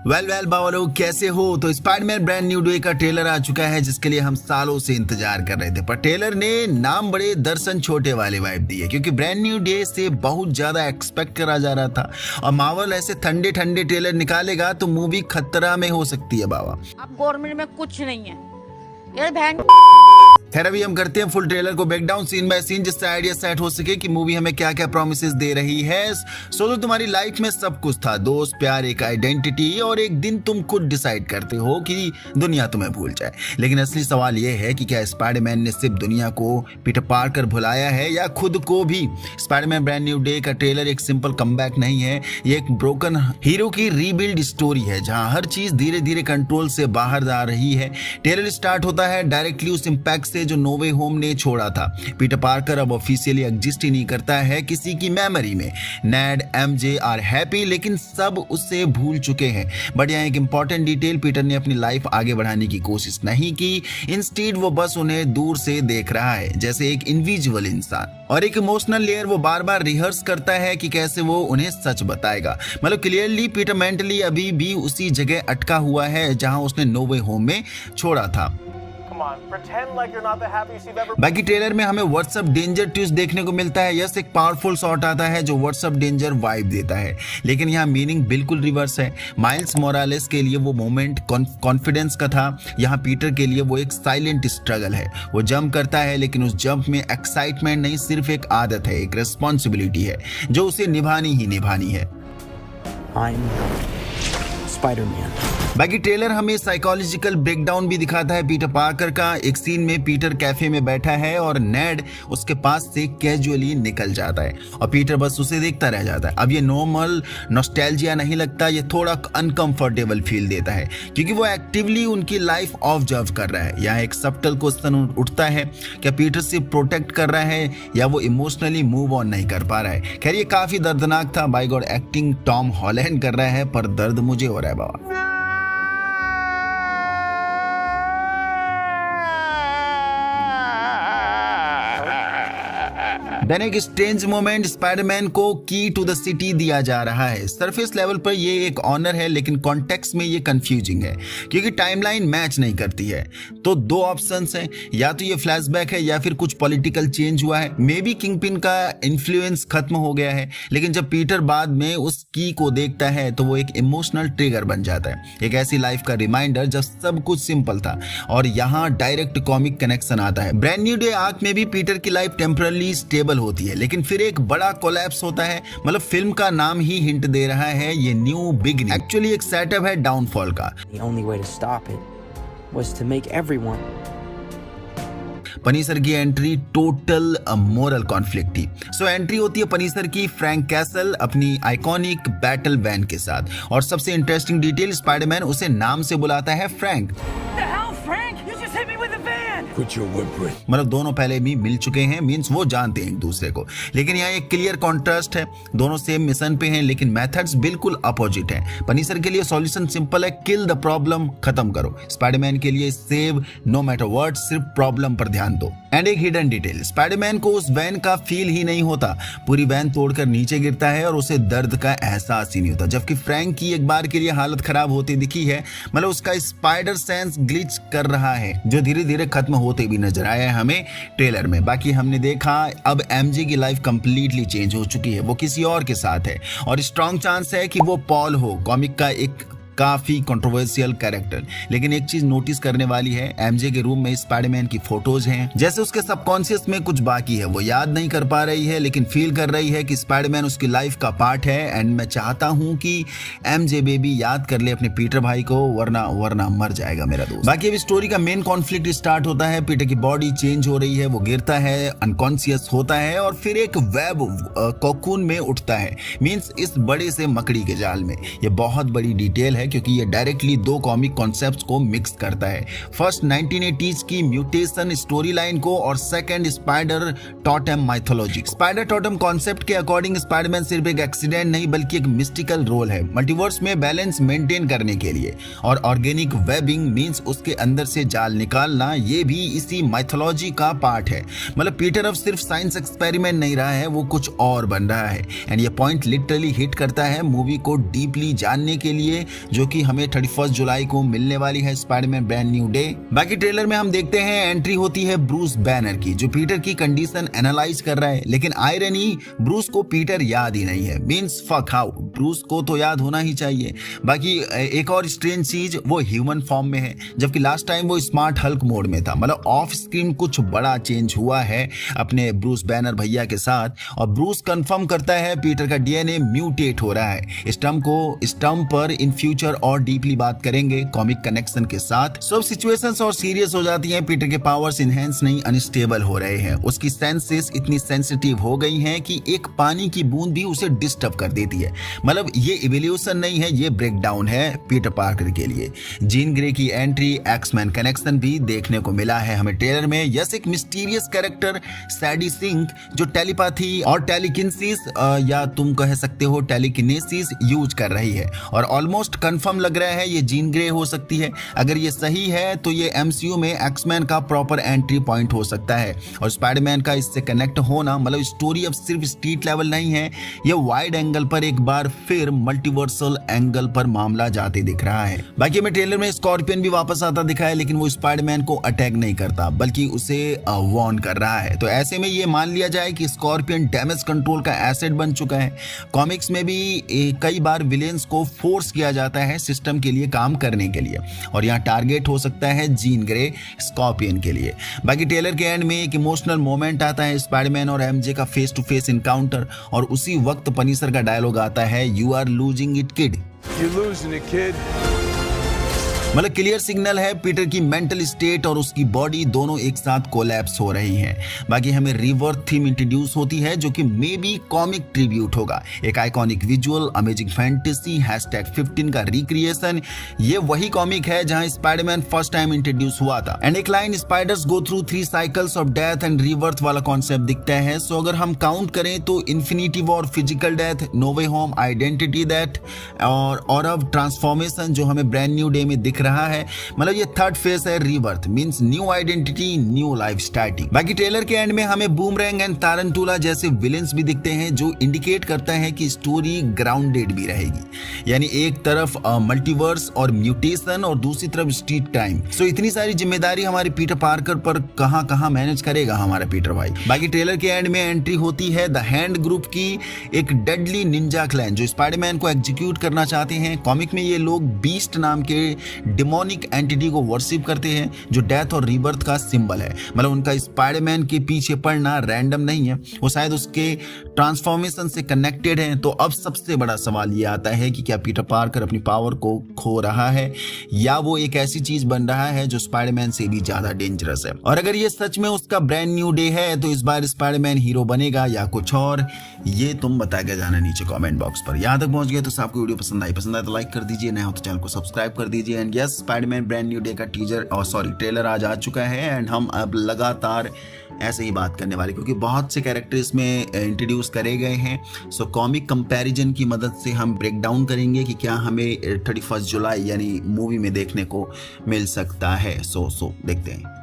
Well बाबा लोग कैसे हो। तो स्पाइडरमैन ब्रांड न्यू डे का ट्रेलर आ चुका है जिसके लिए हम सालों से इंतजार कर रहे थे, पर ट्रेलर ने नाम बड़े दर्शन छोटे वाले वाइब दी है क्योंकि ब्रांड न्यू डे से बहुत ज्यादा एक्सपेक्ट करा जा रहा था और मार्वल ऐसे ठंडे ठंडे ट्रेलर निकालेगा तो मूवी खतरा में हो सकती है बाबा। अब गवर्नमेंट में कुछ नहीं है यार बहन। खैर अभी हम करते हैं फुल ट्रेलर को break down scene by scene जिससे आइडिया सेट हो सके कि मूवी हमें क्या क्या प्रॉमिसेस दे रही है। सोचो तुम्हारी लाइफ में सब कुछ था, दोस्त, प्यार, एक आइडेंटिटी, और एक दिन तुम खुद डिसाइड करते हो कि दुनिया तुम्हें भूल जाए। लेकिन असली सवाल यह है कि क्या स्पाइडरमैन ने सिर्फ दुनिया को पीटर पार्कर भुलाया है या खुद को भी। स्पाइडरमैन ब्रांड न्यू डे का ट्रेलर एक सिंपल कमबैक नहीं है, ये एक ब्रोकन हीरो की रीबिल्ड स्टोरी है जहां हर चीज धीरे धीरे कंट्रोल से बाहर आ रही है। ट्रेलर स्टार्ट होता है डायरेक्टली उस इंपैक्ट से जो नो वे होम ने छोड़ा था। पीटर पार्कर अब ऑफिशियली एग्जिस्ट ही नहीं करता है किसी की मेमोरी में। नेड, एमजे आर हैप्पी लेकिन सब उससे भूल चुके हैं। बट यहाँ एक इंपॉर्टेंट डिटेल, पीटर ने अपनी लाइफ आगे बढ़ाने की कोशिश नहीं की, इंस्टेड वो बस उन्हें दूर से देख रहा है जैसे एक इनविजिबल इंसान। और एक इमोशनल लेयर वो बार बार रिहर्स करता है कि कैसे वो उन्हें सच बताएगा। मतलब क्लियरली पीटर मेंटली अभी भी उसी जगह अटका हुआ है जहां उसने नो वे होम में छोड़ा था। बाकी ट्रेलर में हमें व्हाट्सएप डेंजर ट्विस्ट देखने को मिलता है। यस, एक पावरफुल शॉट आता है जो व्हाट्सएप डेंजर वाइब देता है, लेकिन यहाँ मीनिंग बिल्कुल रिवर्स है। माइल्स मोरालेस के लिए वो मोमेंट कॉन्फिडेंस का था, यहाँ पीटर के लिए वो एक साइलेंट स्ट्रगल है। वो जंप करता है लेकिन उस जंप में एक्साइटमेंट नहीं, सिर्फ एक आदत है, एक रिस्पॉन्सिबिलिटी है जो उसे निभानी ही निभानी है। स्पाइडरमैन। बाकी ट्रेलर हमें साइकोलॉजिकल ब्रेकडाउन भी दिखाता है पीटर पार्कर का। एक सीन में पीटर कैफे में बैठा है और नेड उसके पास से कैजुअली निकल जाता है और पीटर बस उसे देखता रह जाता है। अब ये नॉर्मल नॉस्टैल्जिया नहीं लगता, ये थोड़ा अनकंफर्टेबल फील देता है क्योंकि वो एक्टिवली उनकी लाइफ ऑब्जर्व कर रहा है। यहाँ एक सबटल क्वेश्चन उठता है, क्या पीटर सिर्फ प्रोटेक्ट कर रहा है या वो इमोशनली मूव ऑन नहीं कर पा रहा है। खैर ये काफी दर्दनाक था। By God acting Tom Holland कर रहा है, पर दर्द मुझे हो रहा है बाबा। देन एक स्ट्रेंज मोमेंट, स्पाइडरमैन को की टू द सिटी दिया जा रहा है। सरफेस लेवल पर ये एक ऑनर है लेकिन कॉन्टेक्स्ट में ये कंफ्यूजिंग है क्योंकि टाइमलाइन मैच नहीं करती है। तो दो ऑप्शंस हैं, या तो ये फ्लैशबैक है या फिर कुछ पॉलिटिकल चेंज हुआ है। मे बी किंगपिन का इन्फ्लुएंस खत्म हो गया है। लेकिन जब पीटर बाद में उस की को देखता है तो वो एक इमोशनल ट्रिगर बन जाता है, एक ऐसी लाइफ का रिमाइंडर जब सब कुछ सिंपल था। और यहाँ डायरेक्ट कॉमिक कनेक्शन आता है। ब्रांड न्यू डे आर्क में भी पीटर की लाइफ टेम्पररी स्टेबल होती है लेकिन फिर एक बड़ा कोलैप्स होता है। मतलब फिल्म का नाम ही हिंट दे रहा है, ये न्यू बिगिनिंग एक्चुअली एक सेटअप है डाउनफॉल का। The only way to stop it was to make everyone. पनीसर की एंट्री टोटल मोरल कॉन्फ्लिक्ट थी। सो एंट्री होती है पनीसर की फ्रैंक कैसल अपनी आइकॉनिक बैटल वैन के साथ। और सबसे इंटरेस्टिंग डिटेल, स्पाइडरमैन उसे नाम से बुलाता है फ्रैंक। मतलब दोनों पहले भी मिल चुके हैं, मींस वो जानते हैं एक दूसरे को। लेकिन यहाँ एक क्लियर कॉन्ट्रास्ट है, दोनों सेम मिशन पे हैं लेकिन मेथड्स बिल्कुल अपोजिट हैं। पनीसर के लिए सॉल्यूशन सिंपल है, किल द प्रॉब्लम, खत्म करो। स्पाइडरमैन के लिए सेव नो मैटर व्हाट, सिर्फ प्रॉब्लम पर ध्यान दो। एंड एक हिडन डिटेल, स्पाइडरमैन को उस वैन का फील ही नहीं होता, पूरी वैन तोड़कर नीचे गिरता है और उसे दर्द का एहसास ही नहीं होता। जबकि फ्रैंक की एक बार के लिए हालत खराब होती दिखी है, मतलब उसका स्पाइडर सेंस ग्लिच कर रहा है जो धीरे धीरे खत्म होते भी नजर आया है हमें ट्रेलर में। बाकी हमने देखा अब एमजे की लाइफ कंप्लीटली चेंज हो चुकी है, वो किसी और के साथ है और स्ट्रॉन्ग चांस है कि वो पॉल हो, कॉमिक का एक काफी कंट्रोवर्शियल कैरेक्टर। लेकिन एक चीज नोटिस करने वाली है, एमजे के रूम में स्पाइडरमैन की फोटोज हैं, जैसे उसके सबकॉन्शियस में कुछ बाकी है, वो याद नहीं कर पा रही है लेकिन फील कर रही है कि स्पाइडरमैन उसकी लाइफ का पार्ट है। एंड मैं चाहता हूं कि एमजे बेबी याद कर ले अपने पीटर भाई को, वरना मर जाएगा मेरा दोस्त। बाकी अब स्टोरी का मेन कॉन्फ्लिक्ट स्टार्ट होता है। पीटर की बॉडी चेंज हो रही है, वो गिरता है, अनकॉन्शियस होता है और फिर एक वेब कोकून में उठता है, मींस इस बड़े से मकड़ी के जाल में। ये बहुत बड़ी डिटेल है क्योंकि ये डायरेक्टली दो कॉमिक कॉन्सेप्ट्स को मिक्स करता है। फर्स्ट 1980s की म्यूटेशन स्टोरी लाइन को और second spider totem mythology. Spider totem concept के अकॉर्डिंग स्पाइडरमैन सिर्फ एक एक्सीडेंट नहीं बल्कि एक मिस्टिकल रोल है मल्टीवर्स में बैलेंस मेंटेन करने के लिए। और ऑर्गेनिक वेबिंग मींस उसके अंदर से जाल निकालना, ये भी इसी माइथोलॉजी का पार्ट है। मतलब पीटर अब सिर्फ साइंस एक्सपेरिमेंट नहीं रहा है, वो कुछ और बन रहा है। एंड ये पॉइंट लिटरली हिट करता है मूवी को डीपली जानने के लिए जो कि हमें 31 जुलाई को मिलने वाली है, स्पाइडरमैन ब्रांड न्यू डे। बाकी ट्रेलर में हम देखते हैं एंट्री होती है ब्रूस बैनर की, जो पीटर की कंडीशन एनालाइज कर रहा है, लेकिन आयरनी ब्रूस को पीटर याद ही नहीं है। मींस फक हाउ, ब्रूस को तो याद होना ही चाहिए। बाकी एक और स्ट्रेंज चीज, वो ह्यूमन फॉर्म में है, जबकि लास्ट टाइम वो स्मार्ट हल्क मोड में था। मतलब ऑफ स्क्रीन कुछ बड़ा चेंज हुआ है अपने ब्रूस बैनर भैया के साथ, और ब्रूस कंफर्म करता है पीटर का डीएनए म्यूटेट हो रहा है। स्टम्प पर इन फ्यूचर और डीपली बात करेंगे कॉमिक कनेक्शन के साथ। सब सिचुएशंस और सीरियस हो जाती हैं। पीटर के पावर्स इनहेंस नहीं, अनस्टेबल हो रहे हैं। उसकी सेंसेस इतनी सेंसिटिव हो गई हैं कि एक पानी की बूंद भी उसे डिस्टर्ब कर देती है। मतलब ये इवोल्यूशन नहीं है, ये ब्रेकडाउन है पीटर पार्कर के लिए। जीन ग्रे की एंट्री, एक्समैन कनेक्शन भी देखने को मिला है हमें ट्रेलर में। यस, एक मिस्टीरियस कैरेक्टर सैडी सिंक जो टेलीपैथी और टेलीकिनेसिस या तुम कह सकते हो टेलीकिनेसिस यूज कर रही है, और ऑलमोस्ट कंफर्म लग रहा है ये जीन ग्रे हो सकती है। अगर ये सही है तो ये एमसीयू में एक्समैन का प्रॉपर एंट्री पॉइंट हो सकता है, और स्पाइडरमैन का इससे कनेक्ट होना, मतलब स्टोरी अब सिर्फ स्ट्रीट लेवल नहीं है, ये वाइड एंगल पर एक बार फिर मल्टीवर्सल एंगल पर मामला जाते दिख रहा है। बाकी हमें ट्रेलर में स्कॉर्पियन भी वापस आता दिखा है, लेकिन वो स्पाइडरमैन को अटैक नहीं करता बल्कि उसे वार्न कर रहा है। तो ऐसे में ये मान लिया जाए कि स्कॉर्पियन डैमेज कंट्रोल का एसेट बन चुका है। कॉमिक्स में भी कई बार विलेंस को फोर्स किया जाता है सिस्टम के लिए काम करने के लिए, और यहाँ टारगेट हो सकता है जीन ग्रे स्कॉर्पियन के लिए। बाकी ट्रेलर के एंड में एक इमोशनल मोमेंट आता है, स्पाइडरमैन और एमजे का फेस टू फेस इनकाउंटर, और उसी वक्त पनिशर का डायलॉग आता है, you are losing it kid. मतलब क्लियर सिग्नल है पीटर की मेंटल स्टेट और उसकी बॉडी दोनों एक साथ कोलैप्स हो रही हैं। बाकी हमें रिवर्थ थीम इंट्रोड्यूस होती है, जो कि मे बी कॉमिक ट्रिब्यूट होगा। एक आइकॉनिक विजुअल, अमेजिंग फैंटेसी, #15 का रिक्रिएशन। ये वही कॉमिक है जहां स्पाइडरमैन फर्स्ट टाइम इंट्रोड्यूस हुआ था, एंड एक line, spiders go through 3 cycles of death and रिवर्थ वाला कॉन्सेप्ट दिखता है। सो अगर हम काउंट करें तो infinity war, physical death, no way home, identity death, और अब ट्रांसफॉर्मेशन जो हमें ब्रांड न्यू डे में दिख रहा है। मतलब ये थर्ड फेज है, rebirth means new identity, new life starting. बाकी ट्रेलर के एंड में हमें बूमरैंग एंड तारंटुला जैसे विलेंस भी दिखते हैं, जो इंडिकेट करता है कि स्टोरी ग्राउंडेड भी रहेगी। यानी एक तरफ मल्टीवर्स और म्यूटेशन, और दूसरी तरफ स्ट्रीट क्राइम। सो इतनी सारी जिम्मेदारी हमारे पीटर पार्कर पर कहां मैनेज करेगा हमारा पीटर भाई। बाकी ट्रेलर के एंड में एंट्री होती है द हैंड ग्रुप की, एक डेडली निंजा क्लैन जो स्पाइडरमैन को एग्जीक्यूट करना चाहते हैं। कॉमिक में ये लोग बीस्ट नाम के डिमोनिक एंटिटी को वर्शिप करते हैं, जो डेथ और रीबर्थ का सिंबल है। मतलब उनका स्पाइडरमैन के पीछे पड़ना रैंडम नहीं है, वो शायद उसके ट्रांसफॉर्मेशन से कनेक्टेड है। तो अब सबसे बड़ा सवाल ये आता है कि क्या पीटर पार्कर अपनी पावर को खो रहा है, या वो एक ऐसी चीज बन रहा है जो स्पाइडरमैन से भी ज्यादा डेंजरस है। और अगर ये सच में उसका ब्रांड न्यू डे है तो इस बार स्पाइडरमैन हीरो बनेगा या कुछ और, ये तुम बता के जाना नीचे कमेंट बॉक्स पर। यहाँ तक पहुंच गए तो आपको वीडियो पसंद आए तो लाइक कर दीजिए, नया हो तो चैनल को सब्सक्राइब कर दीजिए। And yes, Spiderman brand new day का ट्रेलर आज आ चुका है, एंड हम अब लगातार ऐसे ही बात करने वाले, क्योंकि बहुत से कैरेक्टर इसमें इंट्रोड्यूस करे गए हैं। सो कॉमिक कंपैरिजन की मदद से हम ब्रेक डाउन करेंगे कि क्या हमें 31 जुलाई यानी मूवी में देखने को मिल सकता है। सो देखते हैं।